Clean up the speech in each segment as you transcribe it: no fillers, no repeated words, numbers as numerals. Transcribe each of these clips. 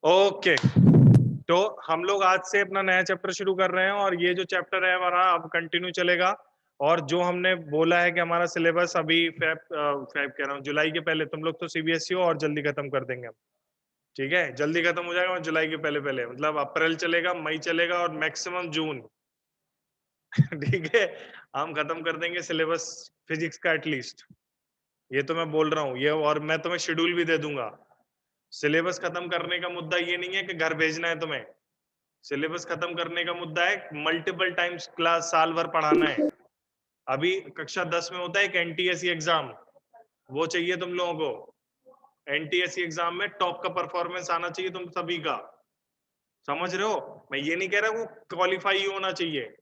Okay, तो हम लोग आज से अपना नया चैप्टर शुरू कर रहे हैं और ये जो चैप्टर है हमारा अब कंटिन्यू चलेगा। और जो हमने बोला है कि हमारा सिलेबस अभी फैब कह रहा हूँ, जुलाई के पहले, तुम लोग तो सीबीएसई हो और जल्दी खत्म कर देंगे हम। ठीक है, जल्दी खत्म हो जाएगा जुलाई के पहले पहले, मतलब अप्रैल चलेगा, मई चलेगा और मैक्सिमम जून। ठीक है, हम खत्म कर देंगे सिलेबस फिजिक्स का एटलीस्ट, ये तो मैं बोल रहा हूँ ये। और मैं तुम्हें शेड्यूल भी दे दूंगा। सिलेबस खत्म करने का मुद्दा ये नहीं है कि घर भेजना है तुम्हें। सिलेबस खत्म करने का मुद्दा है मल्टीपल टाइम्स क्लास साल भर पढ़ाना है। अभी कक्षा 10 में होता है एक एनटीएससी एग्जाम, वो चाहिए तुम लोगों को। एनटीएससी एग्जाम में टॉप का परफॉर्मेंस आना चाहिए तुम सभी का। समझ रहे हो? मैं ये नहीं कह रहा वो क्वालिफाई ही होना चाहिए,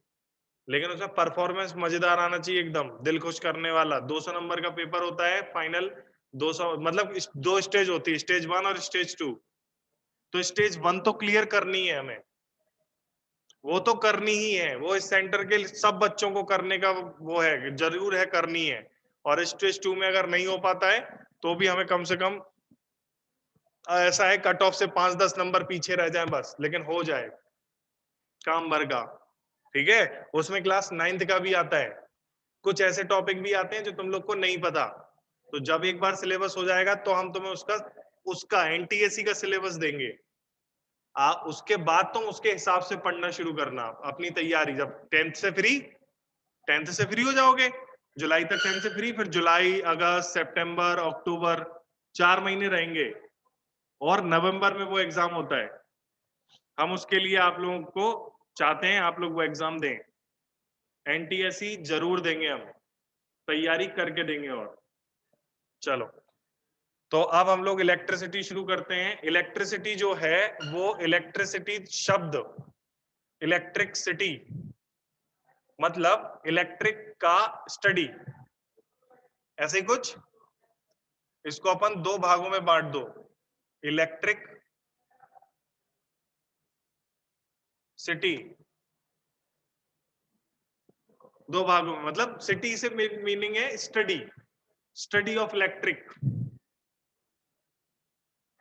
लेकिन उसमें परफॉर्मेंस मजेदार आना चाहिए, एकदम दिल खुश करने वाला। 200 नंबर का पेपर होता है फाइनल। 200 मतलब दो स्टेज होती है, स्टेज 1 और स्टेज 2। तो स्टेज 1 तो क्लियर करनी है हमें, वो तो करनी ही है, वो इस सेंटर के सब बच्चों को करने का वो है, जरूर है, करनी है। और स्टेज 2 में अगर नहीं हो पाता है तो भी हमें कम से कम ऐसा है कट ऑफ से 5-10 नंबर पीछे रह जाए बस, लेकिन हो जाए काम भर का। ठीक है, उसमें क्लास 9th का भी आता है, कुछ ऐसे टॉपिक भी आते हैं जो तुम लोग को नहीं पता। तो जब एक बार सिलेबस हो जाएगा तो हम तुम्हें उसका उसका एनटीएससी का सिलेबस देंगे। उसके बाद तुम उसके हिसाब से पढ़ना शुरू करना अपनी तैयारी। जब 10th से फ्री हो जाओगे, जुलाई तक 10th से फ्री, फिर जुलाई, अगस्त, सितंबर, अक्टूबर, 4 महीने रहेंगे। और नवंबर में वो एग्जाम होता है। हम उसके लिए आप लोगों को चाहते हैं आप लोग वो एग्जाम दें। एनटीएससी जरूर देंगे हम, तैयारी करके देंगे। और चलो, तो अब हम लोग इलेक्ट्रिसिटी शुरू करते हैं। इलेक्ट्रिसिटी जो है वो इलेक्ट्रिसिटी शब्द, इलेक्ट्रिक सिटी मतलब इलेक्ट्रिक का स्टडी, ऐसे ही कुछ। इसको अपन दो भागों में बांट दो, इलेक्ट्रिक सिटी। दो भागों में मतलब सिटी से मीनिंग है स्टडी, स्टडी ऑफ इलेक्ट्रिक।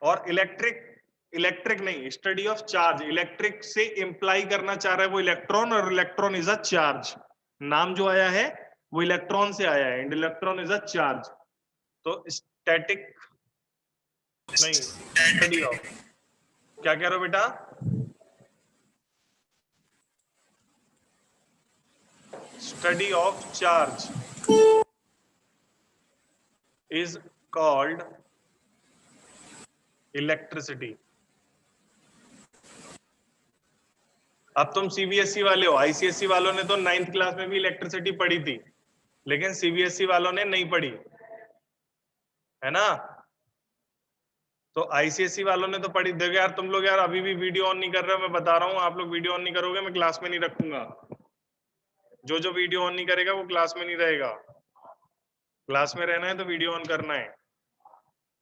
और इलेक्ट्रिक, इलेक्ट्रिक नहीं, स्टडी ऑफ चार्ज। इलेक्ट्रिक से इंप्लाई करना चाह रहा है वो इलेक्ट्रॉन, और इलेक्ट्रॉन इज अ चार्ज। नाम जो आया है वो इलेक्ट्रॉन से आया है, and electron is a charge. तो स्टैटिक नहीं, स्टडी ऑफ, क्या कह रहे हो बेटा? Study of charge is called electricity. अब तुम सीबीएसई वाले हो, आईसीएसई वालों ने तो 9th क्लास में भी इलेक्ट्रिसिटी पढ़ी थी, लेकिन सीबीएसई वालों ने नहीं पढ़ी, है ना? तो आईसीएसई वालों ने तो पढ़ी। देखो यार, तुम लोग यार अभी भी वीडियो ऑन नहीं कर रहे हो, मैं बता रहा हूँ। आप लोग वीडियो ऑन नहीं करोगे, मैं क्लास में नहीं रखूंगा। जो जो वीडियो ऑन नहीं करेगा वो क्लास में नहीं रहेगा। क्लास में रहना है तो वीडियो ऑन करना है।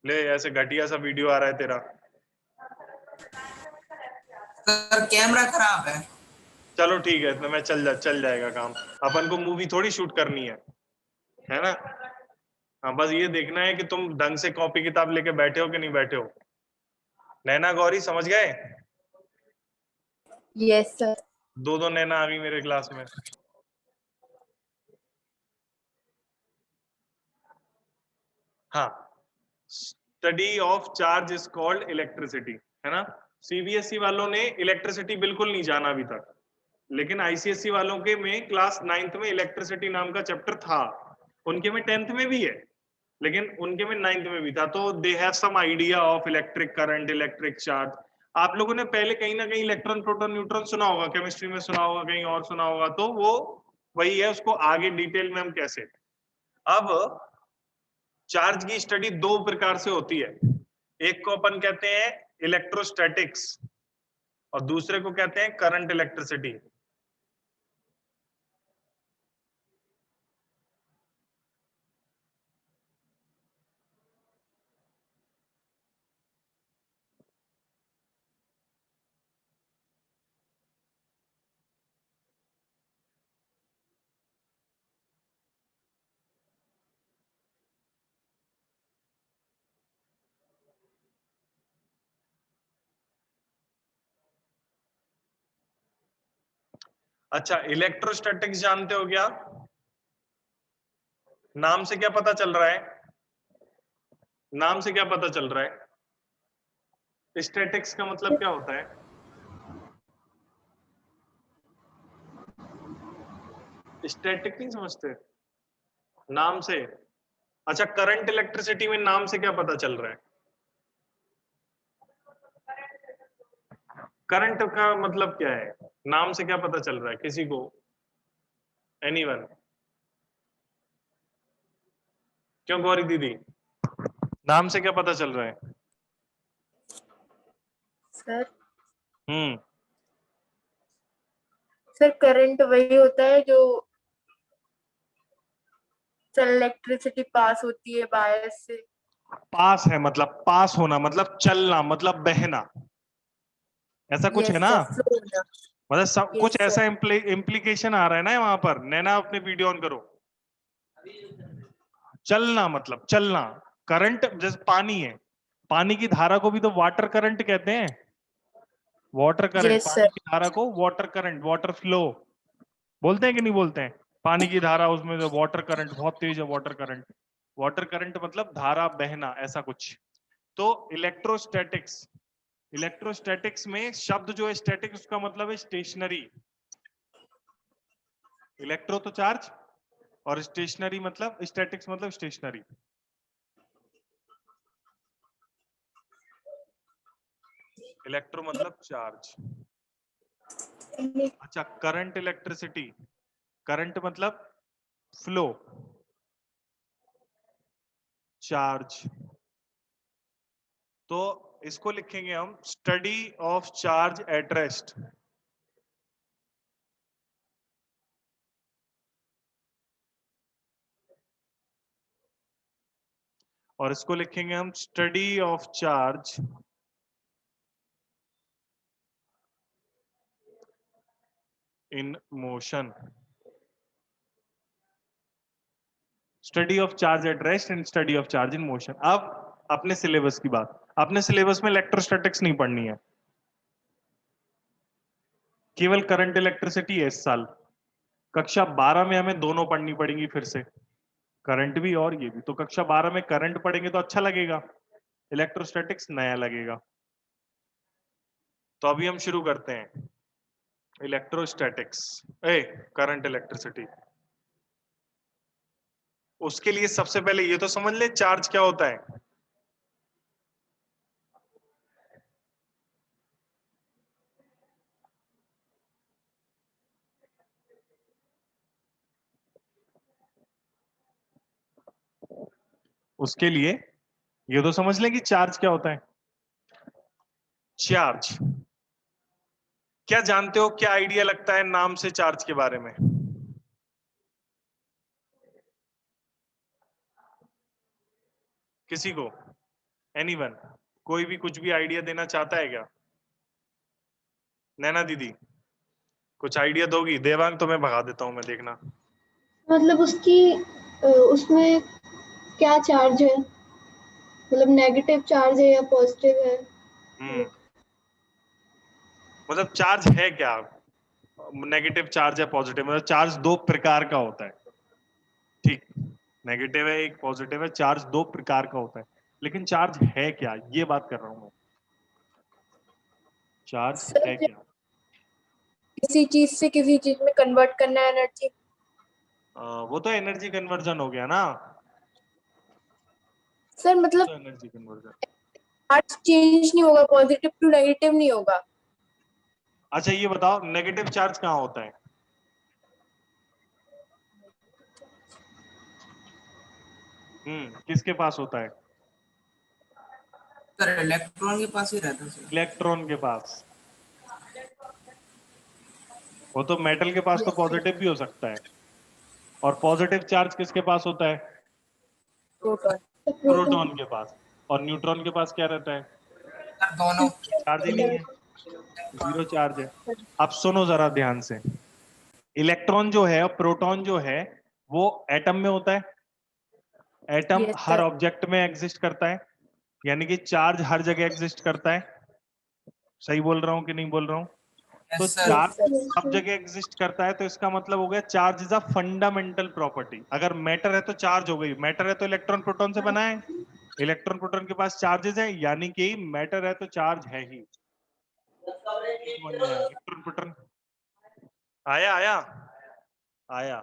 ले, ऐसे घटिया सा वीडियो आ रहा है तेरा। सर कैमरा खराब है। चलो ठीक है, तो मैं चल जाएगा काम। अपन को मूवी थोड़ी शूट करनी है ना? हाँ, बस ये देखना है कि तुम ढंग से कॉपी किताब लेके बैठे हो कि नहीं बैठे हो। नैना गौरी समझ गए? Yes sir. दो दो नैना आ गई मेरे क्लास में। हाँ, study of charge is called electricity, है ना? सीबीएसई वालों ने इलेक्ट्रिसिटी बिल्कुल नहीं जाना अभी तक, लेकिन आईसीएसई वालों के में क्लास 9th में इलेक्ट्रिसिटी नाम का चैप्टर था। उनके में 10th में भी है, लेकिन उनके में 9th में भी था। तो they have some idea of electric current, electric charge. आप लोगों ने पहले कहीं ना कहीं इलेक्ट्रॉन, प्रोटॉन, न्यूट्रॉन सुना होगा, केमिस्ट्री में सुना होगा, कहीं और सुना होगा। तो वो वही है, उसको आगे डिटेल में हम कैसे। अब चार्ज की स्टडी दो प्रकार से होती है। एक को अपन कहते हैं इलेक्ट्रोस्टैटिक्स, और दूसरे को कहते हैं करंट इलेक्ट्रिसिटी। अच्छा, इलेक्ट्रोस्टैटिक्स जानते हो क्या? नाम से क्या पता चल रहा है? नाम से क्या पता चल रहा है? स्टैटिक्स का मतलब क्या होता है? स्टैटिक नहीं समझते नाम से? अच्छा, करंट इलेक्ट्रिसिटी में नाम से क्या पता चल रहा है? करंट का मतलब क्या है? नाम से क्या पता चल रहा है किसी को? एनीवन? क्यों गौरी दीदी, नाम से क्या पता चल रहा है? सर हम्म। सर करंट वही होता है जो इलेक्ट्रिसिटी पास होती है वायर से। पास है मतलब पास होना, मतलब चलना, मतलब बहना, ऐसा कुछ है यस ना? सर, फ्लो होना। मतलब सब कुछ यस ऐसा सर। इम्प्लीकेशन आ रहा है ना वहां पर। नैना अपने वीडियो ऑन करो। चलना मतलब चलना। करंट जैसे पानी है, पानी की धारा को भी तो वाटर करंट कहते हैं। वाटर करंट, यस पानी सर। की धारा को वाटर करंट, वाटर फ्लो बोलते हैं कि नहीं बोलते हैं? पानी की धारा, उसमें जो वाटर करंट बहुत तेज है, वाटर करंट। वाटर करंट मतलब धारा बहना, ऐसा कुछ। तो इलेक्ट्रोस्टैटिक्स, इलेक्ट्रोस्टैटिक्स में शब्द जो है स्टैटिक, उसका मतलब है स्टेशनरी। इलेक्ट्रो तो चार्ज, और स्टेशनरी मतलब, स्टैटिक्स मतलब स्टेशनरी। इलेक्ट्रो मतलब चार्ज। अच्छा, करंट इलेक्ट्रिसिटी, करंट मतलब फ्लो, चार्ज। तो इसको लिखेंगे हम study of charge at rest. और इसको लिखेंगे हम study of charge in motion. Study of charge at rest and study of charge in motion. अब अपने सिलेबस की बात, अपने सिलेबस में इलेक्ट्रोस्टैटिक्स नहीं पढ़नी है, केवल करंट इलेक्ट्रिसिटी है इस साल। कक्षा 12 में हमें दोनों पढ़नी पड़ेंगी फिर से, करंट भी और ये भी। तो कक्षा 12 में करंट पढ़ेंगे तो अच्छा लगेगा, इलेक्ट्रोस्टैटिक्स नया लगेगा। तो अभी हम शुरू करते हैं इलेक्ट्रोस्टैटिक्स, ए करंट इलेक्ट्रिसिटी। उसके लिए सबसे पहले ये तो समझ ले चार्ज क्या होता है। उसके लिए ये तो समझ ले कि चार्ज क्या होता है। चार्ज क्या जानते हो, क्या आइडिया लगता है नाम से चार्ज के बारे में? किसी को, एनीवन, कोई भी कुछ भी आइडिया देना चाहता है क्या? नैना दीदी कुछ आइडिया दोगी? देवांग तो मैं भगा देता हूं, मैं देखना। मतलब उसकी उसमें क्या चार्ज है, मतलब नेगेटिव चार्ज है या पॉजिटिव है? हम्म, मतलब चार्ज है क्या, नेगेटिव चार्ज है पॉजिटिव, मतलब चार्ज दो प्रकार का होता है। ठीक, नेगेटिव है एक, पॉजिटिव है, चार्ज दो प्रकार का होता है। लेकिन चार्ज है क्या, ये बात कर रहा हूं मैं। चार्ज सर है क्या? किसी चीज से किसी चीज में कन्वर्ट करना है एनर्जी। वो तो एनर्जी कन्वर्जन हो गया ना। सर मतलब तो एनर्जी कन्वर्जन। चार्ज चेंज नहीं होगा, पॉजिटिव टू नेगेटिव नहीं होगा। अच्छा ये बताओ, नेगेटिव चार्ज कहाँ होता है? किसके पास होता है? सर इलेक्ट्रॉन के पास ही रहता है सर। इलेक्ट्रॉन के पास। वो तो मेटल के पास तो पॉजिटिव भी हो सकता है। और पॉजिटिव चार्ज किसके पास होता है? प्रोटॉन। प्रोटॉन के पास। और न्यूट्रॉन के पास क्या रहता है? सर दोनों चार्ज ही नहीं है, जीरो चार्ज है। अब सुनो जरा ध्यान से, इलेक्ट्रॉन जो है और प्रोटॉन जो है वो एटम में होता है। एटम यस हर सर। ऑब्जेक्ट में एग्जिस्ट करता है, यानी कि चार्ज हर जगह एग्जिस्ट करता है। सही बोल रहा हूं कि नहीं बोल रहा हूं? तो Yes, sir. चार्ज Yes, सब जगह एग्जिस्ट करता है, तो इसका मतलब हो गया charge is a fundamental property. अगर मैटर है तो चार्ज हो गई, मैटर है तो इलेक्ट्रॉन प्रोटॉन से बना है, इलेक्ट्रॉन प्रोटॉन के पास चार्जेस है, यानी कि मैटर है तो चार्ज है ही। समझ में आया? इलेक्ट्रॉन प्रोटॉन आया आया आया।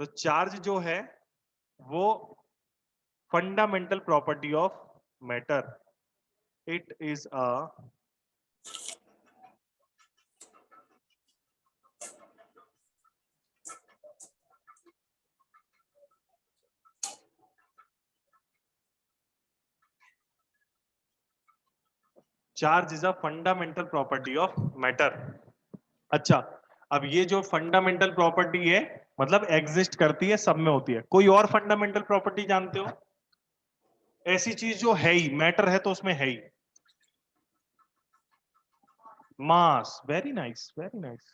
तो चार्ज जो है वो fundamental property of matter, it is a charge is a fundamental property of matter. अच्छा, अब ये जो फंडामेंटल प्रॉपर्टी है मतलब एग्जिस्ट करती है, सब में होती है। कोई और फंडामेंटल प्रॉपर्टी जानते हो? ऐसी चीज जो है ही, मैटर है तो उसमें है ही। मास, वेरी नाइस वेरी नाइस।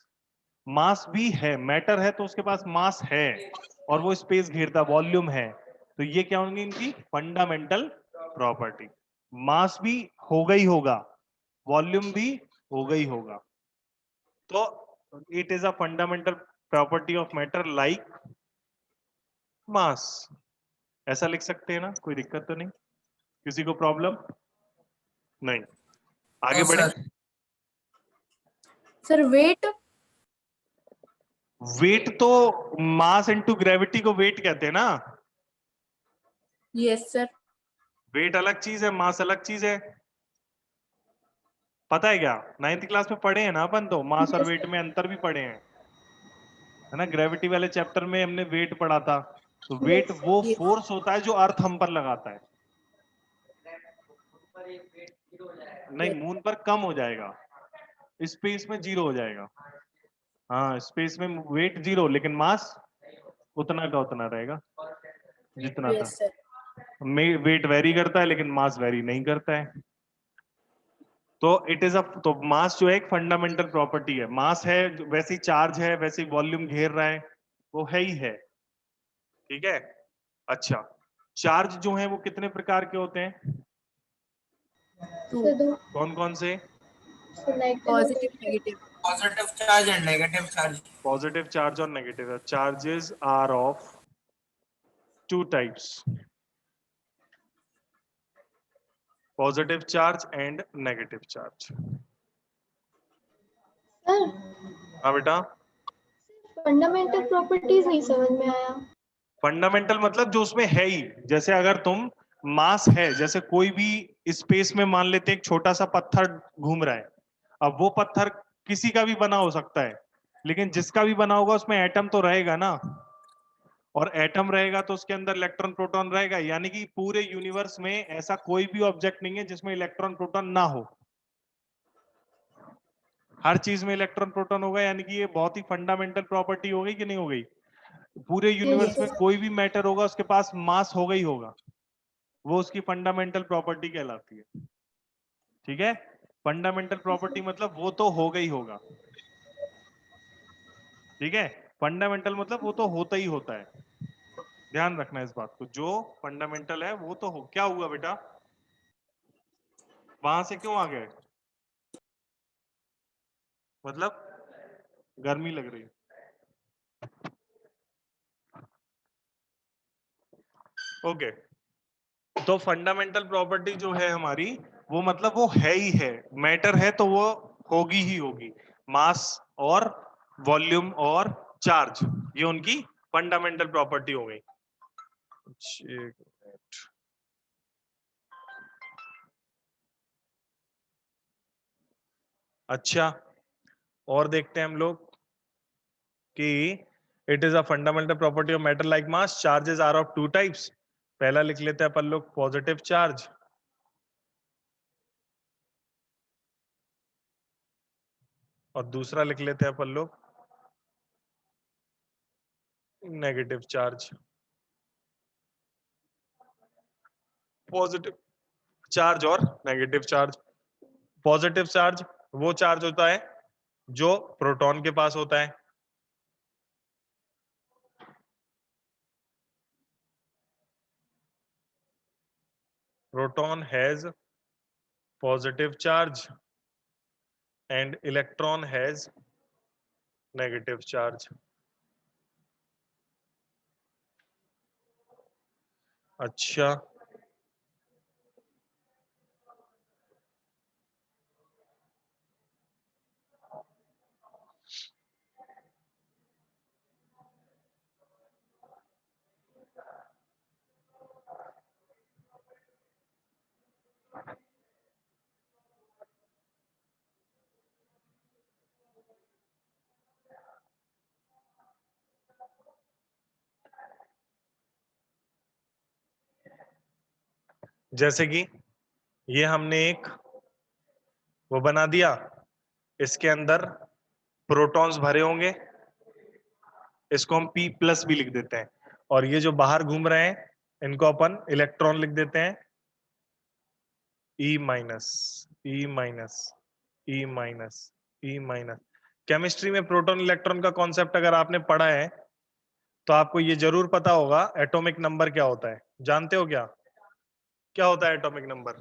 मास भी है, मैटर है तो उसके पास मास है और वो स्पेस घेरता, वॉल्यूम है। तो ये क्या होंगी इनकी फंडामेंटल प्रॉपर्टी। मास भी होगा ही होगा, वॉल्यूम भी होगा ही होगा। तो it is a fundamental property of matter like मास। ऐसा लिख सकते हैं ना? कोई दिक्कत तो नहीं? किसी को प्रॉब्लम नहीं? आगे No, बढ़े। sir. sir. Weight. वेट तो मास इनटू ग्रेविटी को वेट कहते हैं ना। Yes, sir. वेट अलग चीज है, मास अलग चीज है। पता है क्या? 9th क्लास में पढ़े हैं ना अपन, तो मास और Yes, वेट में अंतर भी पढ़े हैं, है ना? ग्रेविटी वाले चैप्टर में हमने वेट पढ़ा था। तो वेट yes, वो yes. फोर्स होता है जो अर्थ हम पर लगाता है। नहीं, Yes. मून पर कम हो जाएगा, स्पेस में जीरो हो जाएगा। हाँ, स्पेस में वेट जीरो, लेकिन मास उतना का उतना रहेगा जितना था। Yes, sir. वेट वेरी करता है लेकिन मास वेरी नहीं करता है। तो इट इज अ, तो मास जो है एक फंडामेंटल प्रॉपर्टी है। मास है वैसे ही चार्ज है, वैसे ही वॉल्यूम घेर रहा है, वो है ही है। ठीक है। अच्छा, चार्ज जो है वो कितने प्रकार के होते हैं? Two. सर दो, कौन कौन से? Negative Positive, negative. Positive charge and negative charge. Positive charge और negative charges are of two types, positive charge and negative charge. Sir हाँ बेटा। फंडामेंटल प्रॉपर्टीज नहीं समझ में आया। फंडामेंटल मतलब जो उसमें है ही। जैसे अगर तुम, मास है, जैसे कोई भी स्पेस में मान लेते हैं एक छोटा सा पत्थर घूम रहा है। अब वो पत्थर किसी का भी बना हो सकता है, लेकिन जिसका भी बना होगा उसमें एटम तो रहेगा ना, और एटम रहेगा तो उसके अंदर इलेक्ट्रॉन प्रोटॉन रहेगा। यानी कि पूरे यूनिवर्स में ऐसा कोई भी ऑब्जेक्ट नहीं है जिसमें इलेक्ट्रॉन प्रोटॉन ना हो। हर चीज में इलेक्ट्रॉन प्रोटॉन होगा, यानी कि ये बहुत ही फंडामेंटल प्रॉपर्टी हो गई कि नहीं हो गई? पूरे यूनिवर्स यस में कोई भी मैटर होगा उसके पास मास होगा ही होगा, वो उसकी फंडामेंटल प्रॉपर्टी कहलाती है। ठीक है। फंडामेंटल प्रॉपर्टी मतलब वो तो होगा ही होगा। ठीक है। फंडामेंटल मतलब वो तो होता ही होता है। ध्यान रखना इस बात को, जो फंडामेंटल है वो तो हो। क्या हुआ बेटा? वहां से क्यों आ गए? मतलब गर्मी लग रही है? ओके। तो फंडामेंटल प्रॉपर्टी जो है हमारी, वो मतलब वो है ही है। मैटर है तो वो होगी ही होगी। मास और वॉल्यूम और चार्ज, ये उनकी फंडामेंटल प्रॉपर्टी हो गई। एक मिनट। अच्छा, और देखते हैं हम लोग कि it is a fundamental property of matter like mass, charges are of two types. पहला लिख लेते हैं अपन लोग पॉजिटिव चार्ज, और दूसरा लिख लेते हैं अपन लोग नेगेटिव चार्ज। पॉजिटिव चार्ज और नेगेटिव चार्ज। पॉजिटिव चार्ज वो चार्ज होता है जो प्रोटॉन के पास होता है। Proton has positive charge and electron has negative charge. अच्छा, जैसे कि ये हमने एक वो बना दिया, इसके अंदर प्रोटॉन्स भरे होंगे, इसको हम P प्लस भी लिख देते हैं, और ये जो बाहर घूम रहे हैं इनको अपन इलेक्ट्रॉन लिख देते हैं E minus, E minus, E minus, E minus. Chemistry में प्रोटॉन इलेक्ट्रॉन का कॉन्सेप्ट अगर आपने पढ़ा है तो आपको ये जरूर पता होगा एटॉमिक नंबर क्या होता है। जानते हो क्या क्या होता है एटॉमिक नंबर?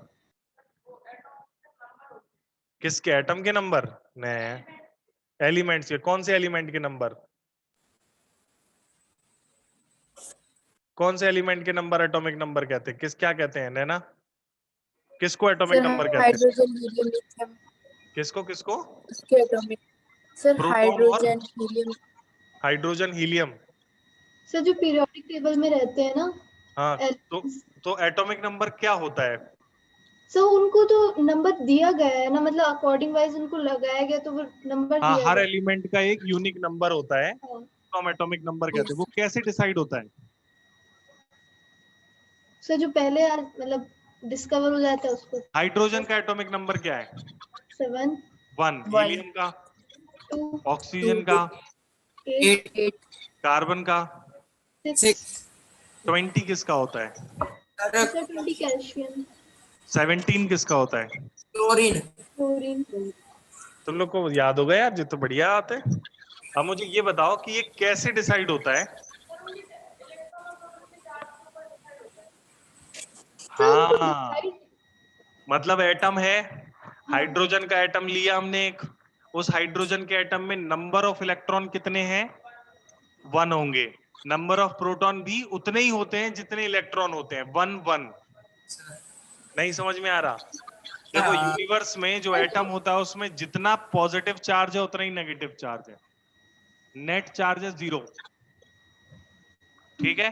किसके? एटम के नंबर? नहीं, एलिमेंट्स के। कौन से एलिमेंट के नंबर? कौन से एलिमेंट के नंबर एटॉमिक नंबर कहते हैं? क्या कहते हैं नैना? किसको एटॉमिक सर नंबर कहते हैं? हाइड्रोजन हीलियम लिथियम किसको किसको? उसके एटॉमिक। सर प्रोटॉन और हाइड्रोजन हीलियम। सर जो पीरियोडिक टेबल में रहते हैं ना हाँ, elements, तो एटॉमिक नंबर क्या होता है? सर उनको तो नंबर दिया गया है ना, मतलब अकॉर्डिंग वाइज उनको लगाया गया तो वो नंबर हाँ, दिया हर गया। एलिमेंट का एक यूनिक नंबर होता है, हाँ। तो हम एटॉमिक नंबर कहते हैं। वो कैसे डिसाइड होता है? सर जो पहले मतलब डिस्कवर हो जाता है उसको। हाइड्रोजन का एटॉमिक नंबर क्या है? 7 1। हीलियम का? 2 ऑक्सीजन का? 8 8 कार्बन का? 6 20 किसका होता है? सर 20 कैल्शियम 17 किसका होता है? क्लोरीन। क्लोरीन। तुम लोग को याद होगा यार, जो तो बढ़िया आते हैं। अब मुझे ये बताओ कि ये कैसे डिसाइड होता है? हाँ, मतलब एटम है, हाइड्रोजन का एटम लिया हमने एक, उस हाइड्रोजन के एटम में नंबर ऑफ इलेक्ट्रॉन कितने हैं? 1 होंगे। नंबर ऑफ प्रोटॉन भी उतने ही होते हैं जितने इलेक्ट्रॉन होते हैं, 1 1। नहीं समझ में आ रहा? देखो, यूनिवर्स में जो एटम होता है उसमें जितना पॉजिटिव चार्ज है उतना ही नेगेटिव चार्ज है। नेट चार्ज है 0। ठीक है?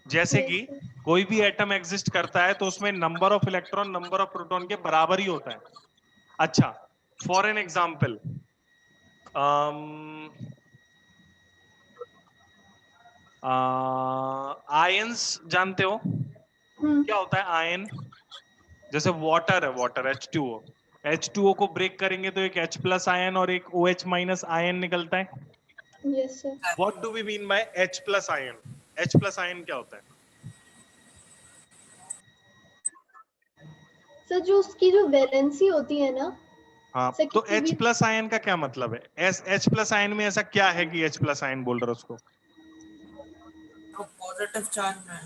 जैसे कि कोई भी एटम एग्जिस्ट करता है तो उसमें number of electron number of proton के बराबर ही होता है। अच्छा, फॉर एन एग्जाम्पल, आयंस जानते हो? क्या होता है आयन? जैसे वाटर है, वाटर H2O। H2O को ब्रेक करेंगे तो एक H प्लस आयन और एक OH माइनस आयन निकलता है। Yes sir. What do we mean by H plus ion? H plus ion क्या होता है? सर जो उसकी जो वैलेंसी होती है ना। हाँ, सर तो किसी H भी प्लस आयन का क्या मतलब है? H प्लस आयन में ऐसा क्या है कि H प्लस आयन बोल रहे हो उसको? तो पॉजिटिव चार्ज है।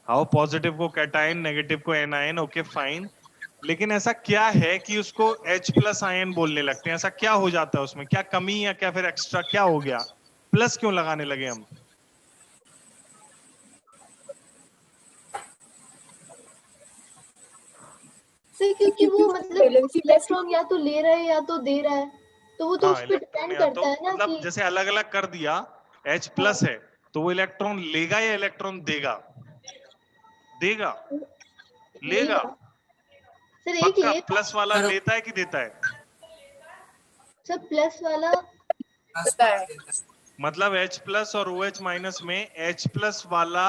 हाँ, पॉजिटिव को कैटायन, नेगेटिव को एनायन। ओके फाइन, लेकिन ऐसा क्या है कि उसको H प्लस आयन बोलने लगते हैं? ऐसा क्या हो जाता है उसमें? क्या कमी या क्या फिर एक्स्ट्रा क्या हो गया? प्लस क्यों लगाने लगे हम? सर क्योंकि वो मतलब वैलेंसी प्लस इलेक्ट्रॉन या तो ले रहा है या तो दे रहा है, तो वो तो हाँ, उस पर इलेक्ट्रॉन डिपेंड या तो करता है ना मतलब कि जैसे अलग अलग कर दिया, H प्लस है तो वो इलेक्ट्रॉन लेगा या इलेक्ट्रॉन देगा? देगा, लेगा। लेगा। सर एक पक्का? ले प्लस वाला लेता है कि देता है? सर प्लस वाला पता है। मतलब H प्लस और OH माइनस में H प्लस वाला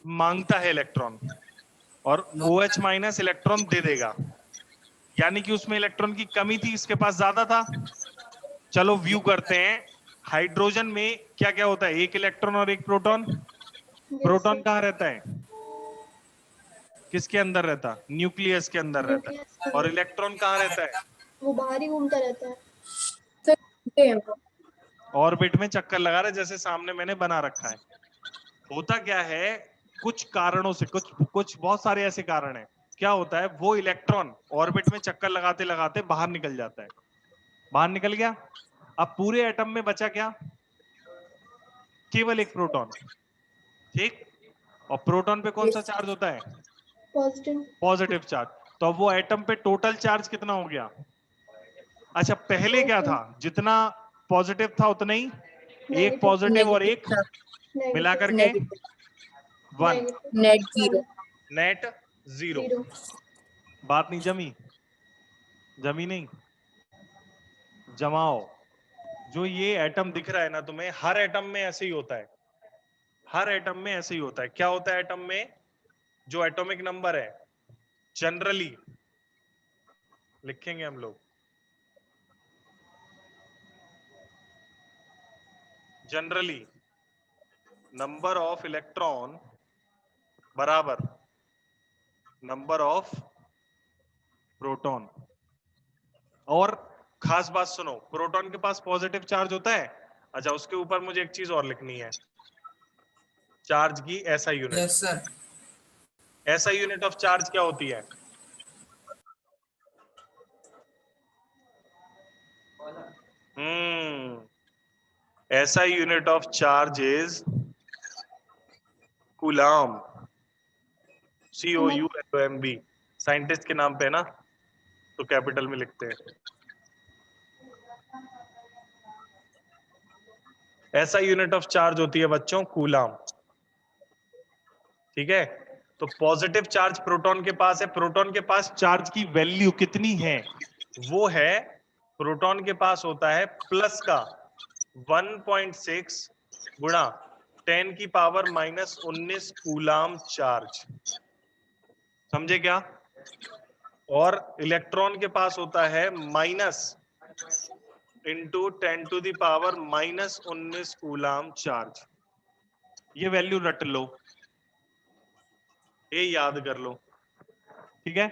मांगता है इलेक्ट्रॉन और OH माइनस इलेक्ट्रॉन दे देगा, यानी कि उसमें इलेक्ट्रॉन की कमी थी, इसके पास ज्यादा था। चलो व्यू करते हैं। हाइड्रोजन में क्या क्या होता है? एक इलेक्ट्रॉन और एक प्रोटॉन। प्रोटॉन कहाँ रहता है? किसके अंदर रहता? न्यूक्लियस के अंदर रहता है। न्यूक्लियस और इलेक्ट्रॉन कहाँ रहता है? वो बाहर ही घूमता रहता है। सर घूमते हैं वो। ऑर्बिट में चक्कर लगा रहा है, जैसे सामने मैंने बना रखा है। होता क्या है, कुछ कारणों से, कुछ बहुत सारे ऐसे कारण हैं क्या होता है, वो इलेक्ट्रॉन ऑर्बिट में चक्कर लगाते लगाते बाहर निकल जाता है, बाहर निकल गया। अब पूरे एटम में बचा क्या, केवल एक प्रोटॉन, ठीक। और प्रोटॉन पे कौन सा चार्ज होता है, पॉजिटिव। Positive charge. तो अब वो एटम पे टोटल चार्ज कितना हो गया, अच्छा पहले क्या था, जितना पॉजिटिव था उतना ही, एक पॉजिटिव और एक मिला करके नेगेटिव 1, नेट जीरो नेट 0। बात नहीं जमी, जमी नहीं, जमाओ। जो ये एटम दिख रहा है ना तुम्हें, हर एटम में ऐसे ही होता है, हर एटम में ऐसे ही होता है। क्या होता है एटम में, जो एटॉमिक नंबर है जनरली लिखेंगे हम लोग, जनरली नंबर ऑफ इलेक्ट्रॉन बराबर नंबर ऑफ प्रोटॉन। और खास बात सुनो, प्रोटॉन के पास पॉजिटिव चार्ज होता है। अच्छा उसके ऊपर मुझे एक चीज और लिखनी है, चार्ज की SI unit. Yes sir. SI unit of charge क्या होती है, SI unit of charge is coulomb, COULOMB। Scientist के नाम पे है ना, तो कैपिटल में लिखते हैं। ऐसा यूनिट ऑफ चार्ज होती है बच्चों कूलाम, ठीक है। तो पॉजिटिव चार्ज प्रोटॉन के पास है, प्रोटॉन के पास चार्ज की वैल्यू कितनी है, वो है, प्रोटॉन के पास होता है प्लस का 1.6 गुणा 10 की पावर -19 कूलाम चार्ज, समझे क्या। और इलेक्ट्रॉन के पास होता है minus into 10 to the power -19 coulomb charge. ये वैल्यू रट लो, ये याद कर लो, ठीक है।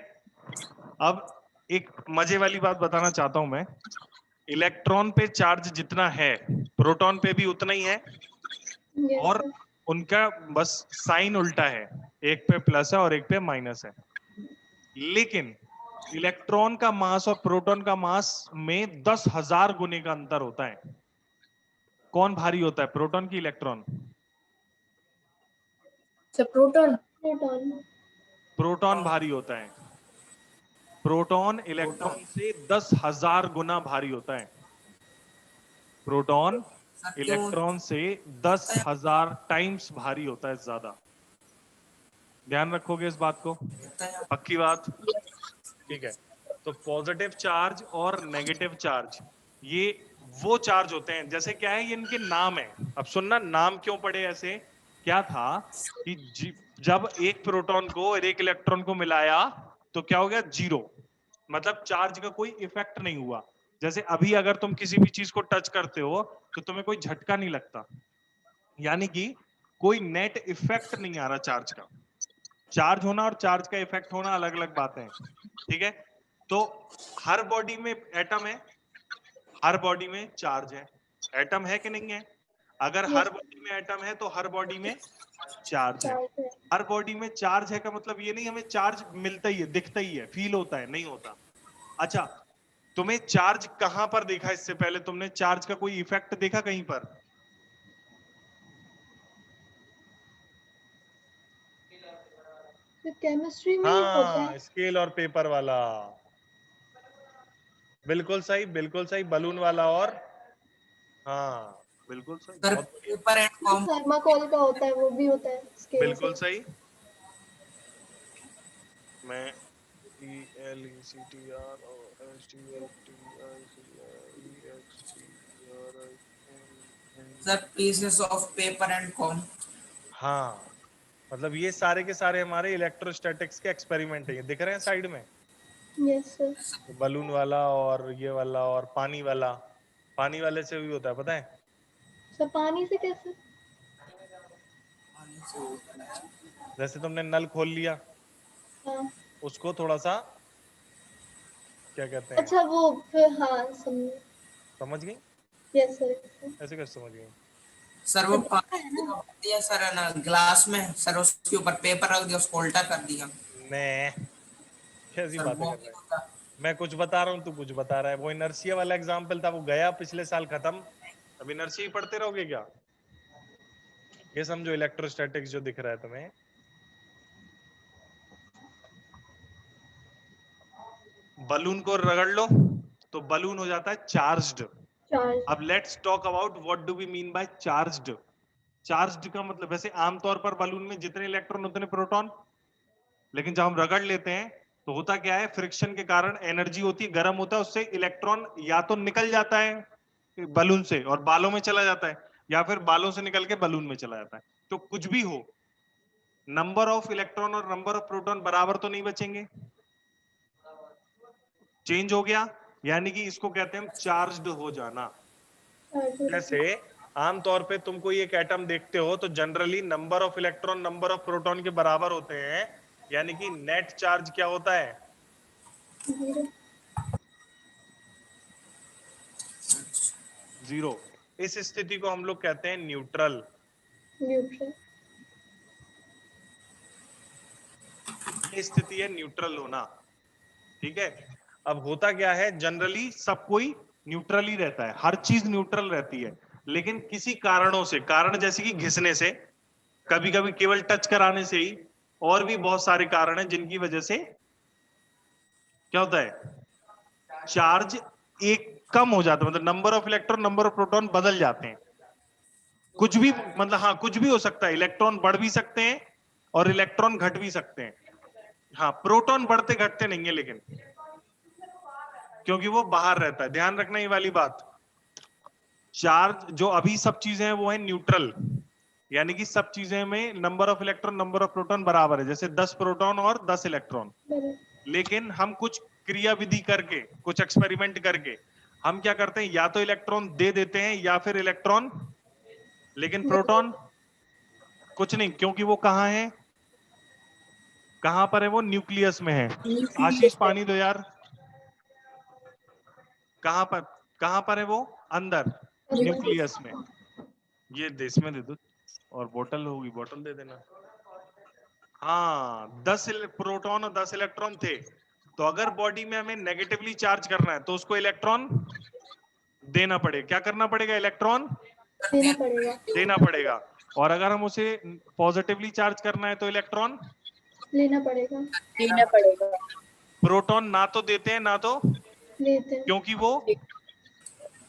अब एक मजे वाली बात बताना चाहता हूं मैं, इलेक्ट्रॉन पे चार्ज जितना है प्रोटॉन पे भी उतना ही है, और उनका बस साइन उल्टा है, एक पे प्लस है और एक पे माइनस है। लेकिन इलेक्ट्रॉन का मास और प्रोटॉन का मास में 10,000 गुने का अंतर होता है। कौन भारी होता है, प्रोटॉन की इलेक्ट्रॉन, सर प्रोटॉन प्रोटॉन भारी होता है। प्रोटॉन इलेक्ट्रॉन से 10,000 गुना भारी होता है, प्रोटॉन सर क्यों इलेक्ट्रॉन से 10,000 टाइम्स भारी होता है, ज्यादा। ध्यान रखोगे इस बात को, होता है? पक्की बात, ठीक है। तो पॉजिटिव चार्ज और नेगेटिव चार्ज ये वो चार्ज होते हैं, जैसे क्या है, ये इनके नाम है। अब सुनना, नाम क्यों पड़े ऐसे, क्या था कि जब एक प्रोटॉन को और एक इलेक्ट्रॉन को मिलाया तो क्या हो गया, 0, मतलब चार्ज का कोई इफेक्ट नहीं हुआ। जैसे अभी अगर तुम किसी भी चीज को टच करते हो तो तुम्हें कोई झटका नहीं लगता, यानी कि कोई नेट इफेक्ट नहीं आ रहा चार्ज का। चार्ज होना और चार्ज का इफेक्ट होना अलग अलग बातें हैं, ठीक है। तो हर बॉडी में एटम है, हर बॉडी में चार्ज है, एटम है कि नहीं है। अगर हर बॉडी में एटम है तो हर बॉडी में चार्ज है। हर बॉडी में चार्ज है का मतलब ये नहीं हमें चार्ज मिलता ही है, दिखता ही है, फील होता है, नहीं होता। अच्छा तुम्हें चार्ज कहां पर देखा, इससे पहले तुमने चार्ज का कोई इफेक्ट देखा कहीं पर, केमिस्ट्री में होता है। हाँ स्केल और पेपर वाला, बिल्कुल सही, बिल्कुल सही, बलून वाला, और हाँ बिल्कुल सही, सर बहुत बढ़िया, पेपर एंड कॉम थर्माकोल का होता है, वो भी होता है स्केल बिल्कुल से। सही। मैं ELECTR और STLTICREXTRI, sir pieces of paper and com. हाँ मतलब ये सारे के सारे हमारे इलेक्ट्रोस्टैटिक्स के एक्सपेरिमेंट है, ये दिख रहे हैं साइड में, यस सर। बलून वाला और ये वाला और पानी वाला। पानी वाले से भी होता है पता है, सर पानी से कैसे? जैसे तुमने नल खोल लिया, हाँ उसको थोड़ा सा क्या कहते हैं, अच्छा वो फिर हाँ समझ। समझ गई, यस सर। ऐसे कैसे समझ गई, सर वो पानी का भर दिया सर है ना ग्लास में, सर उसके ऊपर पेपर रख दिया, उसको उल्टा कर दिया। मैं कैसी सर बातें वो कर भी रहा है? होता। मैं कुछ बता रहा हूँ, तू कुछ बता रहा है। वो इनर्शिया वाला एग्जाम्पल था, वो गया पिछले साल खत्म। अब इनर्शिया ही पढ़ते रहोगे क्या? ये समझो इलेक्ट्रोस्टैटिक्स जो दिख रहा है तुम्हें, बलून को रगड़ लो तो बलून हो जाता है चार्ज्ड। चार्ज। अब let's talk about what do we mean by charged. Charged का मतलब, वैसे आमतौर पर बलून में जितने इलेक्ट्रॉन उतने प्रोटॉन, लेकिन जब हम रगड़ लेते हैं तो होता क्या है, फ्रिक्शन के कारण एनर्जी होती है, गर्म होता है, उससे इलेक्ट्रॉन या तो निकल जाता है बलून से और बालों में चला जाता है, या फिर बालों से निकल के बलून में चला जाता है। तो कुछ भी हो, नंबर ऑफ इलेक्ट्रॉन और नंबर ऑफ प्रोटॉन बराबर तो नहीं बचेंगे, चेंज हो गया, यानी कि इसको कहते हैं चार्ज्ड हो जाना। जैसे आमतौर पे तुम कोई एक एटम देखते हो तो generally number of electron number of proton के बराबर होते हैं, यानी कि नेट चार्ज क्या होता है? 0। 0। इस स्थिति को हम लोग कहते हैं न्यूट्रल। न्यूट्रल। ये स्थिति है न्यूट्रल होना, ठीक है। अब होता क्या है, जनरली सब कोई न्यूट्रल ही रहता है, हर चीज न्यूट्रल रहती है, लेकिन किसी कारणों से, कारण जैसे कि घिसने से, कभी कभी केवल टच कराने से ही, और भी बहुत सारे कारण हैं जिनकी वजह से क्या होता है, चार्ज एक कम हो जाता है, मतलब number of electron number of proton बदल जाते हैं। कुछ भी, मतलब हाँ कुछ भी हो सकता है, इलेक्ट्रॉन बढ़ भी सकते हैं और इलेक्ट्रॉन घट भी सकते हैं। हाँ, प्रोटॉन बढ़ते घटते नहीं है लेकिन, क्योंकि वो बाहर रहता है, ध्यान रखना ये वाली बात। चार्ज जो अभी सब चीजें हैं वो है न्यूट्रल, यानी कि सब चीजें में number of electron number of proton बराबर है, जैसे 10 प्रोटॉन और 10 इलेक्ट्रॉन। लेकिन हम कुछ क्रिया विधि करके, कुछ एक्सपेरिमेंट करके हम क्या करते हैं, या तो इलेक्ट्रॉन दे देते हैं या फिर इलेक्ट्रॉन, लेकिन प्रोटॉन कुछ नहीं, क्योंकि वो कहां है, कहां पर है, वो न्यूक्लियस में है। आशीष पानी दो यार, कहां पर, कहां पर है वो, अंदर न्यूक्लियस में। ये देश में दे दो, और बोतल होगी, बोतल दे देना। हाँ, 10 प्रोटॉन और 10 इलेक्ट्रॉन थे, तो अगर बॉडी में हमें नेगेटिवली चार्ज करना है तो उसको इलेक्ट्रॉन देना पड़ेगा। क्या करना पड़ेगा, इलेक्ट्रॉन देना पड़ेगा। देना पड़ेगा। और अगर हम उसे पॉजिटिवली चार्ज करना है तो इलेक्ट्रॉन लेना पड़ेगा। लेना पड़ेगा। प्रोटॉन ना तो देते हैं ना तो, लेते हैं। क्योंकि वो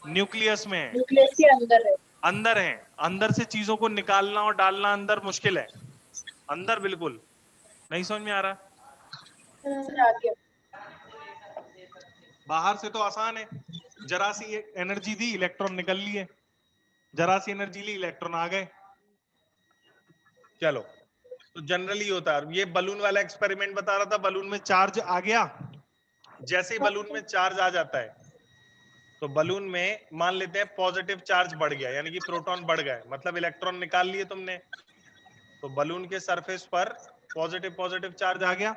न्यूक्लियस में है, न्यूक्लियस के अंदर है। अंदर है। अंदर से चीजों को निकालना और डालना अंदर मुश्किल है, अंदर बिल्कुल नहीं समझ में आ रहा। सर आगे। बाहर से तो आसान है, जरा सी एनर्जी दी इलेक्ट्रॉन निकल लिए, जरा सी एनर्जी ली इलेक्ट्रॉन आ गए। चलो, तो जनरली होता है। ये बलून वाला एक्सपेरिमेंट बता रहा था, बलून में चार्ज आ गया, जैसे ही बलून में चार्ज आ जाता है तो बलून में मान लेते हैं पॉजिटिव चार्ज बढ़ गया, यानी कि प्रोटॉन बढ़ गए, मतलब इलेक्ट्रॉन निकाल लिए तुमने, तो बलून के सरफेस पर पॉजिटिव पॉजिटिव चार्ज आ गया।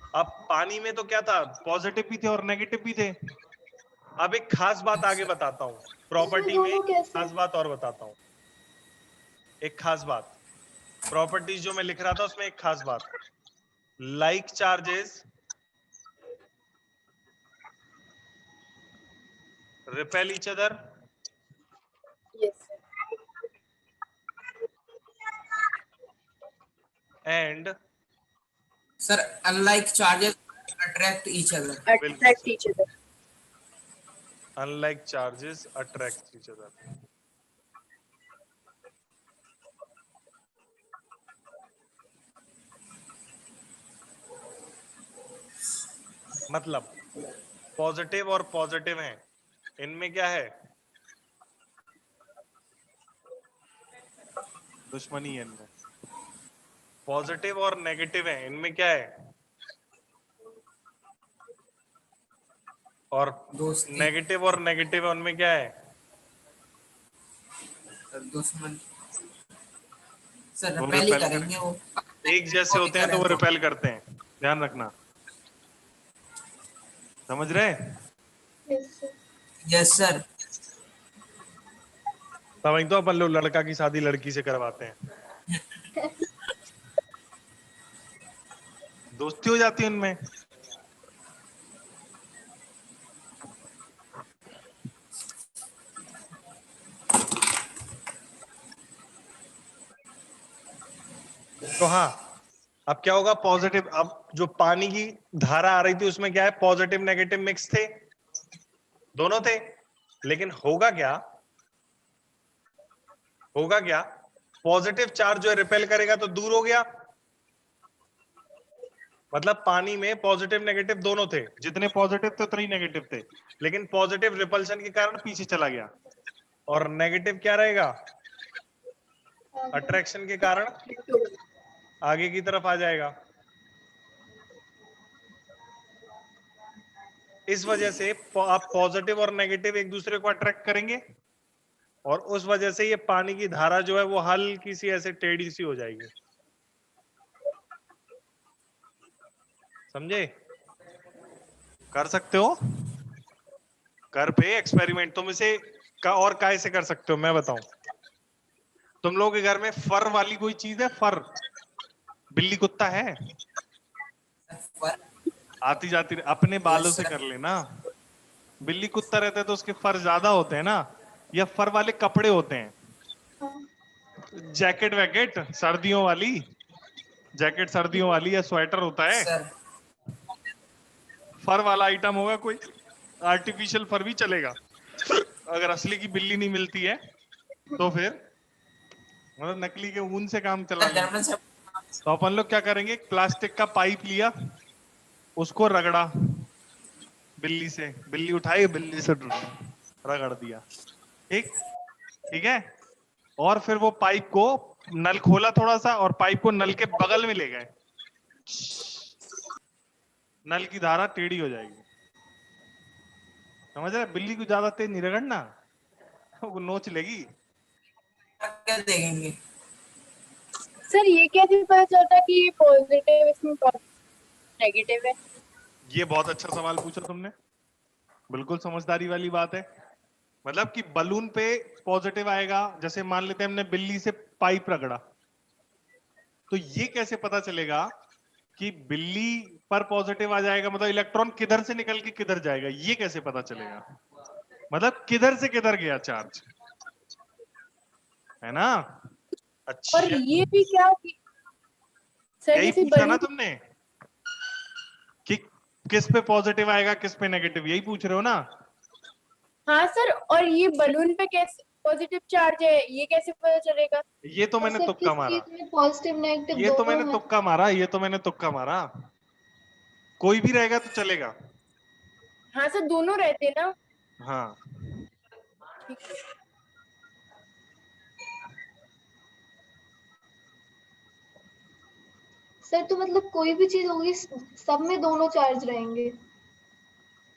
अब पानी में तो क्या था, पॉजिटिव भी थे और नेगेटिव भी थे। अब एक खास बात आगे बताता हूँ, प्रॉपर्टी में दोनों कैसे? खास बात और बताता हूँ, एक खास बात, प्रॉपर्टीज जो मैं लिख रहा था उसमें एक खास बात, like charges repel each other yes and Sir, unlike charges attract each other. Attract each other. unlike charges attract each other। मतलब पॉजिटिव और पॉजिटिव हैं, इनमें क्या है, दुश्मनी है इनमें। पॉजिटिव और नेगेटिव है, इनमें क्या है, और दोस्ती, नेगेटिव और नेगेटिव है, उनमें क्या है, दुश्मन। सर वो रिपेल ही repel करेंगे वो। एक जैसे होते हैं तो वो रिपेल करते हैं, ध्यान रखना, समझ रहे हैं? Yes sir. समझ तो अपन लोग लड़का की शादी लड़की से करवाते हैं, दोस्ती हो जाती है उनमें। तो हाँ, अब क्या होगा, पॉजिटिव, अब जो पानी की धारा आ रही थी उसमें क्या है, पॉजिटिव नेगेटिव मिक्स थे, दोनों थे, लेकिन होगा क्या, पॉजिटिव चार्ज जो है रिपेल करेगा तो दूर हो गया, मतलब पानी में पॉजिटिव नेगेटिव दोनों थे, जितने पॉजिटिव थे उतने ही नेगेटिव थे, लेकिन पॉजिटिव रिपल्शन के कारण पीछे चला गया, और नेगेटिव क्या रहेगा, अट्रैक्शन के कारण आगे की तरफ आ जाएगा। इस वजह से आप पॉजिटिव और नेगेटिव एक दूसरे को अट्रैक्ट करेंगे, और उस वजह से ये पानी की धारा जो है वो हल्की सी ऐसे टेढ़ी सी हो जाएगी, समझे? कर सकते हो घर पे एक्सपेरिमेंट, तुम इसे और काय से कर सकते हो मैं बताऊं। तुम लोगों के घर में फर वाली कोई चीज है, फर, बिल्ली कुत्ता है? फर, आती जाती अपने बालों Yes, से sir. कर लेना। बिल्ली कुत्ता रहता है तो उसके फर ज्यादा होते हैं ना, या फर वाले कपड़े होते हैं, जैकेट वैकेट सर्दियों वाली, जैकेट सर्दियों वाली, या स्वेटर होता है, sir. फर वाला आइटम होगा कोई, आर्टिफिशियल फर भी चलेगा, अगर असली की बिल्ली नहीं मिलती है तो फिर मतलब नकली के ऊन से काम चला लेंगे। जर्मन से तो अपन लोग क्या करेंगे, प्लास्टिक का पाइप लिया, उसको रगड़ा बिल्ली से, बिल्ली उठाई, बिल्ली से रगड़ दिया, ठीक, ठीक है, और फिर वो पाइप को, नल खोला थोड़ा सा और पाइप को नल के बगल में ले गए, नल की धारा टेढ़ी हो जाएगी, समझ रहे? बिल्ली को ज्यादा तेज नहीं रगड़ना, वो नोच लेगी। क्या देखेंगे? सर ये कैसे पता चलता कि ये पॉजिटिव इसमें नेगेटिव है? ये बहुत अच्छा सवाल पूछा तुमने, बिल्कुल समझदारी वाली बात है। मतलब कि बलून पे पॉजिटिव आएगा, जैसे मान लेते हैं हमने बिल्ली से पाइप रगड़ा, तो ये कैसे पता चलेगा कि बिल्ली पर पॉजिटिव आ जाएगा, मतलब इलेक्ट्रॉन किधर से निकल के किधर जाएगा, ये कैसे पता चलेगा? मतलब किधर से किधर गया चार्ज, है ना? अच्छा, और ये भी क्या कि सर यही जैसे पूछा ना बलून, तुमने कि किस पे पॉजिटिव आएगा किस पे नेगेटिव, यही पूछ रहे हो ना? हाँ सर, और ये बलून पे कैसे पॉजिटिव चार्ज है ये कैसे पता चलेगा? ये तो मैंने सर तुक्का किस मारा, चीज में पॉजिटिव नेगेटिव ये तो दोनों मैंने है? तुक्का मारा, ये तो मैंने तुक्का मारा, कोई भी रहेगा तो चलेगा। हाँ सर, दोनों रहते ना। हाँ, ठीक है। सर तो मतलब कोई भी चीज होगी सब में दोनों चार्ज रहेंगे?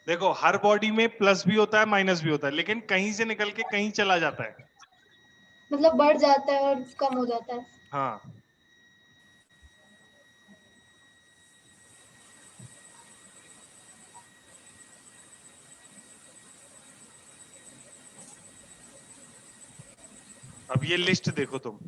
देखो हर बॉडी में प्लस भी होता है माइनस भी होता है, लेकिन कहीं से निकल के कहीं चला जाता है। मतलब बढ़ जाता है और कम हो जाता है? हाँ, अब ये लिस्ट देखो तुम,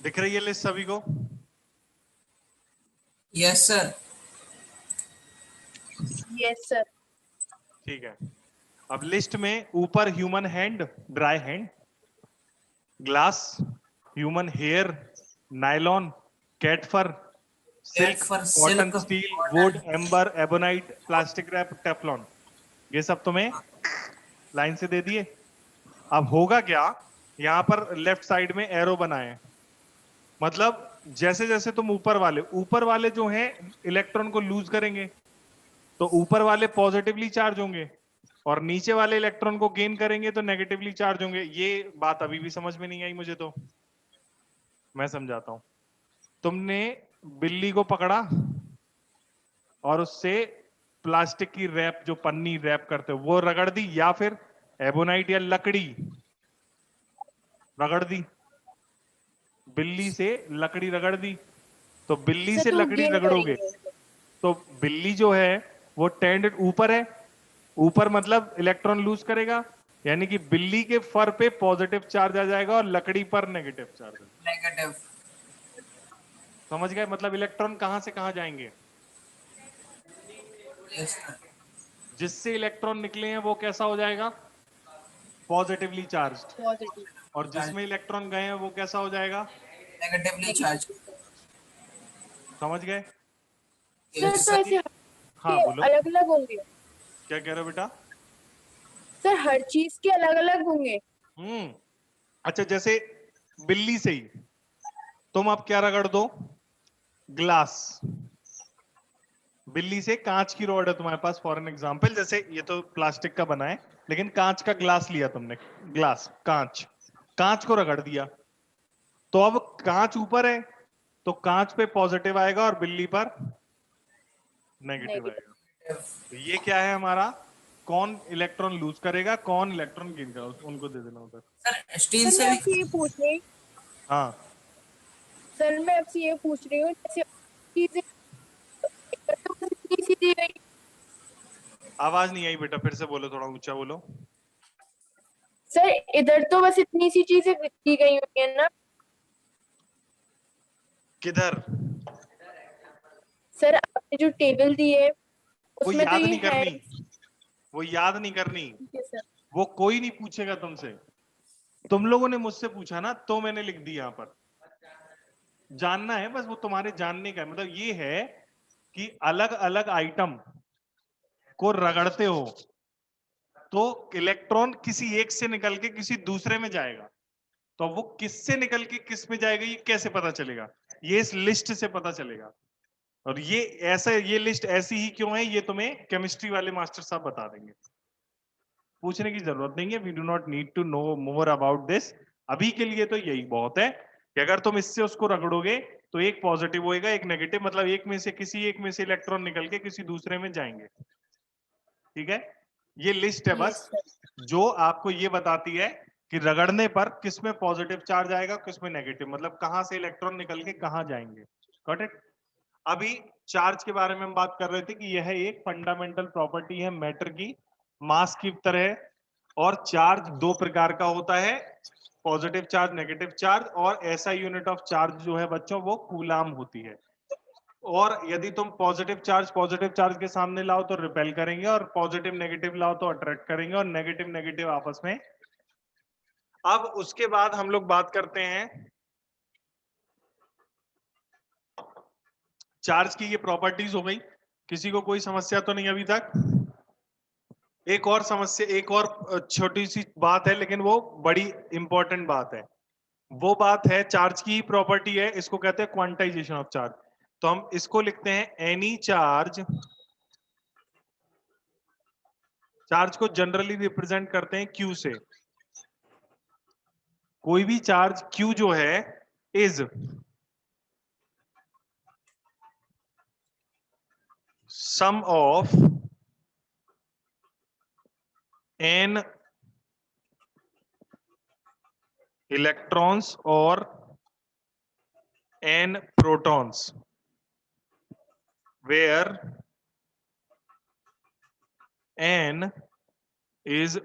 दिख रही है लिस्ट सभी को? Yes sir. Yes sir. ठीक है, अब लिस्ट में ऊपर human hand, dry hand, glass, human hair, nylon, cat fur, silk, fur, cotton, silk, steel, cotton. Wood, amber, ebonite, plastic wrap, Teflon, ये सब तुम्हें लाइन से दे दिए। अब होगा क्या, यहां पर लेफ्ट साइड में एरो बनाए, मतलब जैसे जैसे तुम ऊपर वाले जो हैं इलेक्ट्रॉन को लूज करेंगे तो ऊपर वाले पॉजिटिवली चार्ज होंगे, और नीचे वाले इलेक्ट्रॉन को गेन करेंगे तो नेगेटिवली चार्ज होंगे। ये बात अभी भी समझ में नहीं आई मुझे, तो मैं समझाता हूं। तुमने बिल्ली को पकड़ा और उससे प्लास्टिक की रैप, जो पन्नी रैप करते हो वो रगड़ दी, या फिर एबोनाइट या लकड़ी रगड़ दी, बिल्ली से लकड़ी रगड़ दी, तो बिल्ली सर से तो लकड़ी गेन रगड़ोगे करेंगे। तो बिल्ली जो है वो टेंडेड ऊपर है, ऊपर मतलब इलेक्ट्रॉन लूज करेगा, यानी कि बिल्ली के फर पे पॉजिटिव चार्ज आ जाएगा और लकड़ी पर नेगेटिव चार्ज। नेगेटिव. समझ गए? मतलब इलेक्ट्रॉन कहां से कहां जाएंगे? Yes sir. जिससे इलेक्ट्रॉन निकले हैं वो कैसा हो जाएगा? Positively charged. पॉजिटिव। और जिसमें इलेक्ट्रॉन गए हैं वो कैसा हो जाएगा? Negatively charge. समझ गए? सर यस तो सर। ऐसे हाँ बोलो, अलग अलग होंगे? क्या कह रहे हो बेटा? सर हर चीज के अलग अलग होंगे? अच्छा, जैसे बिल्ली से ही तुम अब क्या रगड़ दो? ग्लास। बिल्ली से कांच की रॉड है तुम्हारे पास फॉर एन एग्जाम्पल, जैसे ये तो प्लास्टिक का बना है, लेकिन कांच का ग्लास लिया तुमने, ग्लास कांच, कांच को रगड़ दिया, तो अब कांच ऊपर है तो कांच पे पॉजिटिव आएगा और बिल्ली पर नेगेटिव नेगेटिव। आएगा। तो ये क्या है हमारा? कौन इलेक्ट्रॉन लूज करेगा, कौन इलेक्ट्रॉन गेन करेगा, उनको दे देना उधर। सर स्टील सर से मैं भी। आपसे ये पूछ रही हाँ, सर मैं आपसे ये पूछ रही हूँ जैसे चीजें तो बस इतनी सी दी गई। आवाज नहीं आई बेटा, फिर से बोलो, थोड़ा ऊंचा बोलो। सर इधर तो बस इतनी सी चीजें दी गई हुई है ना? किधर? सर आपने जो टेबल दी है वो उसमें तो याद ये नहीं है। करनी, वो याद नहीं करनी, ठीक है सर। वो कोई नहीं पूछेगा तुमसे। तुम लोगों ने मुझसे पूछा ना, तो मैंने लिख दिया यहाँ पर। जानना है बस, वो तुम्हारे जानने का है। मतलब ये है कि अलग अलग आइटम को रगड़ते हो तो इलेक्ट्रॉन किसी एक से निकल के किसी दूसरे में जाएगा, तो वो किससे निकल के किस में जाएगा ये कैसे पता चलेगा? ये इस लिस्ट से पता चलेगा। और ये ऐसा, ये लिस्ट ऐसी ही क्यों है ये तुम्हें केमिस्ट्री वाले मास्टर साहब बता देंगे, पूछने की जरूरत नहीं है। We do not need to know more about this. अभी के लिए तो यही बहुत है कि अगर तुम इससे उसको रगड़ोगे तो एक पॉजिटिव होएगा, एक नेगेटिव, मतलब एक में से किसी एक में से इलेक्ट्रॉन निकल के किसी दूसरे में जाएंगे। ठीक है, ये लिस्ट है यस बस, सर। जो आपको ये बताती है कि रगड़ने पर किस में पॉजिटिव चार्ज आएगा, किस में नेगेटिव, मतलब कहां से इलेक्ट्रॉन निकल के कहां जाएंगे। Got it? अभी चार्ज के बारे में हम बात कर रहे थे कि यह एक फंडामेंटल प्रॉपर्टी है मैटर की, मास की तरह। और चार्ज दो प्रकार का होता है, पॉजिटिव चार्ज, नेगेटिव चार्ज। और ऐसा यूनिट ऑफ चार्ज जो है बच्चों वो कूलाम होती है। और यदि तुम पॉजिटिव चार्ज के सामने लाओ तो रिपेल करेंगे, और पॉजिटिव नेगेटिव लाओ तो अट्रैक्ट करेंगे, और नेगेटिव नेगेटिव आपस में। अब उसके बाद हम लोग बात करते हैं चार्ज की, ये प्रॉपर्टीज हो गई। किसी को कोई समस्या तो नहीं अभी तक? एक और समस्या, एक और छोटी सी बात है, लेकिन वो बड़ी इंपॉर्टेंट बात है। वो बात है, चार्ज की प्रॉपर्टी है, इसको कहते हैं क्वांटाइजेशन ऑफ चार्ज। तो हम इसको लिखते हैं एनी चार्ज। चार्ज को जनरली रिप्रेजेंट करते हैं क्यू से। कोई भी चार्ज क्यू जो है is sum of n electrons और n protons, where n is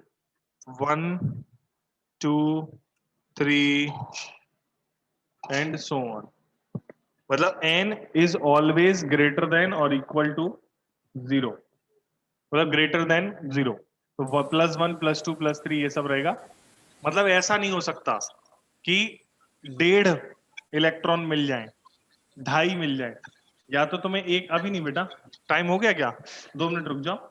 1, 2, 3 and so on. मतलब n is always greater than or equal to 0, मतलब ग्रेटर देन 0। तो +1 +2 +3 ये सब रहेगा। मतलब ऐसा नहीं हो सकता कि 1.5 इलेक्ट्रॉन मिल जाए, 2.5 मिल जाए, या तो तुम्हें एक, अभी नहीं बेटा, टाइम हो गया क्या? 2 मिनट रुक जाओ।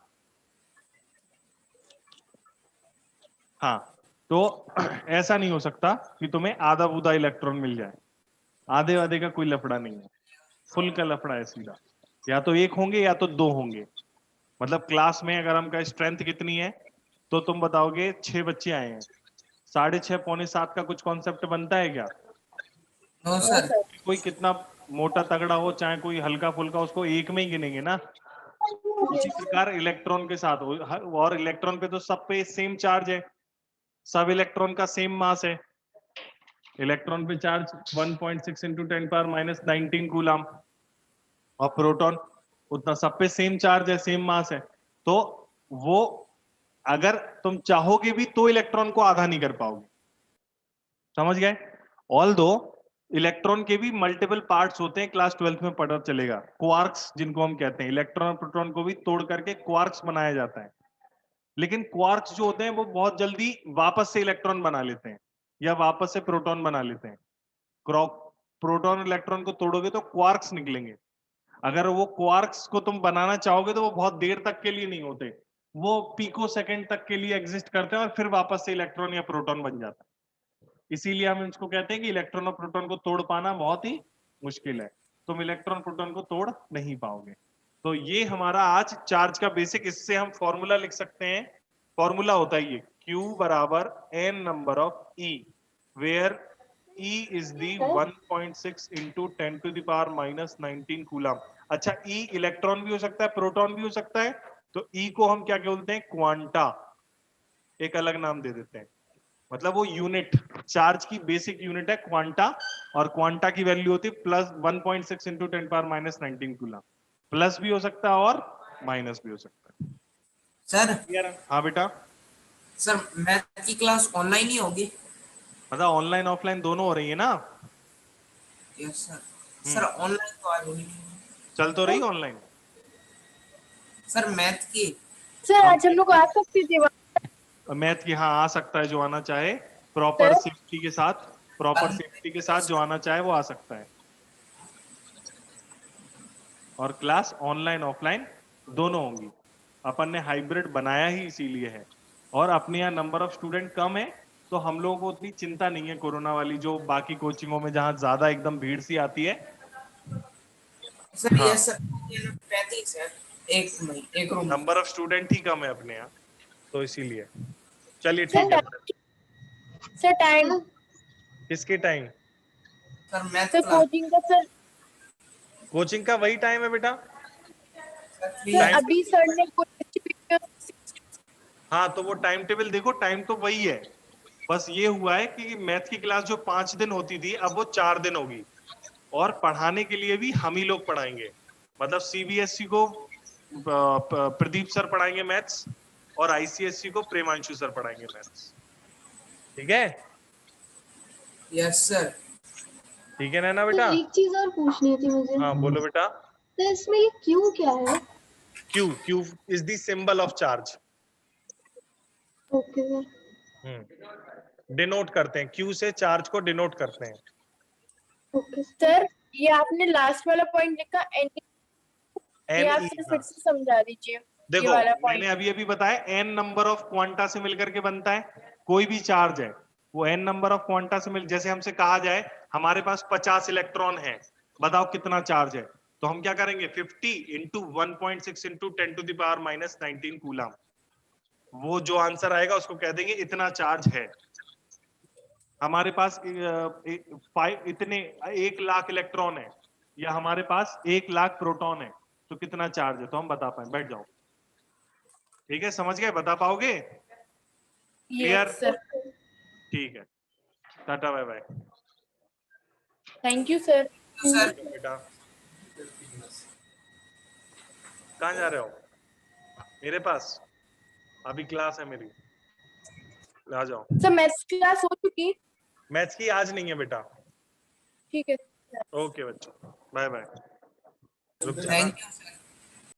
हाँ, तो ऐसा नहीं हो सकता कि तुम्हें आधा बूधा इलेक्ट्रॉन मिल जाए। आधे आधे का कोई लफड़ा नहीं है, फुल का लफड़ा है सीधा। या तो एक होंगे या तो दो होंगे। मतलब क्लास में अगर हमका स्ट्रेंथ कितनी है तो तुम बताओगे 6 बच्चे आए हैं, 6:30 पौने 7 का कुछ कॉन्सेप्ट बनता है क्या? No no sir. सर। कोई कितना मोटा तगड़ा हो चाहे कोई हल्का फुल्का, उसको एक में ही गिनेंगे ना। उसी प्रकार इलेक्ट्रॉन के साथ हो, और इलेक्ट्रॉन पे तो सब पे सेम चार्ज है, सब इलेक्ट्रॉन का सेम मास है। इलेक्ट्रॉन पे चार्ज 1.6 × 10⁻⁻19 कूलम, और प्रोटॉन उतना सब पे सेम चार्ज है, सेम मास है। तो वो अगर तुम चाहोगे भी तो इलेक्ट्रॉन को आधा नहीं कर पाओगे। समझ गए? ऑल दो इलेक्ट्रॉन के भी मल्टीपल पार्ट्स होते हैं, क्लास 12th में पता चलेगा। क्वार्क्स जिनको हम कहते हैं, इलेक्ट्रॉन और प्रोटॉन को भी तोड़ करके क्वार्क्स बनाया जाता है। लेकिन क्वार्क्स जो होते हैं वो बहुत जल्दी वापस से इलेक्ट्रॉन बना लेते हैं या वापस से प्रोटॉन बना लेते हैं। प्रोटॉन इलेक्ट्रॉन को तोड़ोगे तो क्वार्क्स निकलेंगे। अगर वो क्वार्क्स को तुम बनाना चाहोगे तो वो बहुत देर तक के लिए नहीं होते, वो पिको सेकंड तक के लिए एग्जिस्ट करते हैं और फिर वापस से इलेक्ट्रॉन या प्रोटॉन बन जाता है। इसीलिए हम इसको कहते हैं कि इलेक्ट्रॉन और प्रोटॉन को तोड़ पाना बहुत ही मुश्किल है। तुम इलेक्ट्रॉन प्रोटॉन को तोड़ नहीं पाओगे। तो ये हमारा आज चार्ज का बेसिक, इससे हम फॉर्मूला लिख सकते हैं। फॉर्मूला होता है ये Q बराबर n number of E, where E is the 1.6 into 10 to the power minus 19 coulomb. अच्छा, E इलेक्ट्रॉन भी हो सकता है, प्रोटॉन भी हो सकता है, तो E को हम क्या बोलते हैं? क्वांटा, एक अलग नाम दे देते हैं। मतलब वो यूनिट, चार्ज की बेसिक यूनिट है क्वांटा, और क्वांटा की वैल्यू होती है plus 1.6 into 10 power minus 19 coulomb. Plus भी हो सकता है और माइनस भी हो सकता है। सर। हाँ बेटा। सर मैथ की क्लास ऑनलाइन ही होगी? मतलब ऑनलाइन ऑफलाइन दोनों हो रही है ना? Yes sir. सर ऑनलाइन तो आज होनी नहीं है। चल तो रही ऑनलाइन। सर मैथ की। सर आज हम लोग आ सकते थे मैथ की, हाँ आ सकता है जो आना चाहे, प्रॉपर सर? सेफ्टी के साथ, प्रॉपर सेफ्टी के साथ जो आना चाहे वो आ सकता है। और क्लास ऑनलाइन ऑफलाइन दोनों होंगी। अपन ने हाइब्रिड बनाया ही इसीलिए है। और अपने यहाँ नंबर ऑफ स्टूडेंट कम है, तो हम लोगों को उतनी चिंता नहीं है कोरोना वाली, जो बाकी कोचिंगों में जहाँ ज्यादा एकदम भीड़ सी आती है। सर हाँ, यस सर, 35 है एक रूम। नंबर ऑफ स्टूडेंट ही कम है अपने यहाँ, तो इसीलिए। चलिए सर ठीक है। सर टाइम किसके time? Sir math sir class. Coaching का सर कोचिंग का वही टाइम है बेटा। सर अभी सर ने हाँ, तो वो टाइम टेबल देखो, टाइम तो वही है। बस ये हुआ है कि मैथ की क्लास जो 5 दिन होती थी अब वो 4 दिन होगी, और पढ़ाने के लिए भी हम ही लोग पढ़ाएंगे। मतलब सीबीएसई को प्रदीप सर पढ़ाएंगे मैथ्स, और आईसीएसई को प्रेमांशु सर पढ़ाएंगे मैथ्स। ठीक है? Yes sir. ठीक है नैना तो बेटा? एक चीज और पूछनी थी मुझे। हाँ बोलो बेटा। तो इसमें ये क्यू क्या है? Q is the symbol of charge. Okay sir. Denote करते हैं, Q से चार्ज को डिनोट करते हैं। ओके सर ये आपने लास्ट वाला पॉइंट लिखा ये आप Ne, फिर से समझा दीजिए। ये देखो वाला मैंने पॉइंट अभी अभी बताया n नंबर ऑफ क्वांटा से मिलकर के बनता है। कोई भी चार्ज है वो n नंबर ऑफ क्वांटा से मिल, जैसे हमसे कहा जाए हमारे पास 50 इलेक्ट्रॉन है, बताओ कितना चार्ज है, तो हम क्या करेंगे? 50 into 1.6 into 10 to the power minus 19 coulomb. वो जो आंसर आएगा उसको कह देंगे इतना चार्ज है। हमारे पास इतने 1 लाख इलेक्ट्रॉन है, या हमारे पास 1 लाख प्रोटॉन है, तो कितना चार्ज है, तो हम बता पाए। बैठ जाओ। ठीक है, समझ गए? बता पाओगे? क्लियर? Yes sir. ठीक है, tata bye bye. Thank you sir. Sir बेटा कहाँ जा रहे हो? मेरे पास अभी क्लास है मेरी, आ जाओ। सर मैथ्स क्लास हो चुकी? मैथ्स की आज नहीं है बेटा। ठीक है। ओके बच्चों, बाय बाय। रुक जाना। Thank you sir.